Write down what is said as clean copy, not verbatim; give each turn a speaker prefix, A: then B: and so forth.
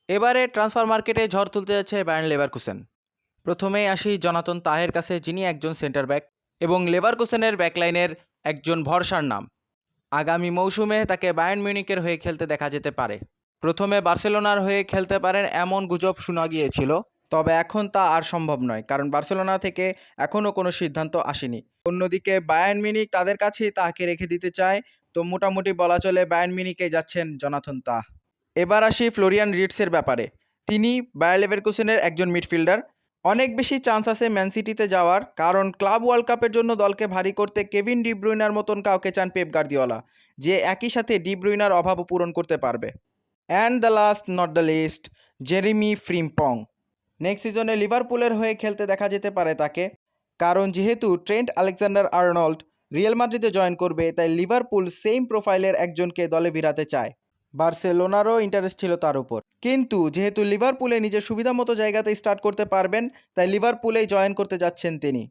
A: এবারে ট্রান্সফার মার্কেটে ঝড় তুলতে যাচ্ছে বায়ার্ন লেভারকুসেন। প্রথমেই আসি জনাতন তাহের কাছে, যিনি একজন সেন্টার ব্যাক এবং লেভারকুসেনের ব্যাকলাইনের একজন ভরসার নাম। আগামী মৌসুমে তাকে বায়ার্ন মিউনিখের হয়ে খেলতে দেখা যেতে পারে। প্রথমে বার্সেলোনার হয়ে খেলতে পারেন এমন গুজব শোনা গিয়েছিল, তবে এখন তা আর সম্ভব নয়, কারণ বার্সেলোনা থেকে এখনও কোনো সিদ্ধান্ত আসেনি। অন্যদিকে বায়ার্ন মিউনিখ তাদের কাছেই তাকে রেখে দিতে চায়, তো মোটামুটি বলা চলে বায়ার্ন মিউনিখে যাচ্ছেন জনাথন তাহ। এবার আসি ফ্লোরিয়ান রিটসের ব্যাপারে। তিনি বায়ার লেভারকুসেনের একজন মিডফিল্ডার। অনেক বেশি চান্স আছে ম্যান সিটিতে যাওয়ার, কারণ ক্লাব ওয়ার্ল্ড কাপের জন্য দলকে ভারী করতে কেভিন ডি ব্রুইনার মতন কাউকে চান পেপ গার্দিওলা, যে একই সাথে ডি ব্রুইনার অভাবও পূরণ করতে পারবে। And the last not the least, Jeremie Frimpong. Next সিজনে লিভারপুলের হয়ে খেলতে দেখা যেতে পারে তাকে, কারণ যেহেতু ট্রেন্ট আলেকজান্ডার আর্নল্ড রিয়াল মাদ্রিদে জয়েন করবে, তাই লিভারপুল সেম প্রোফাইলের একজনকে দলে ভিড়াতে চায়। বার্সেলোনারও ইন্টারেস্ট ছিল তার উপর, কিন্তু যেহেতু লিভারপুলে নিজের সুবিধা মতো জায়গাতে স্টার্ট করতে পারবেন, তাই লিভারপুলেই জয়েন করতে যাচ্ছেন তিনি।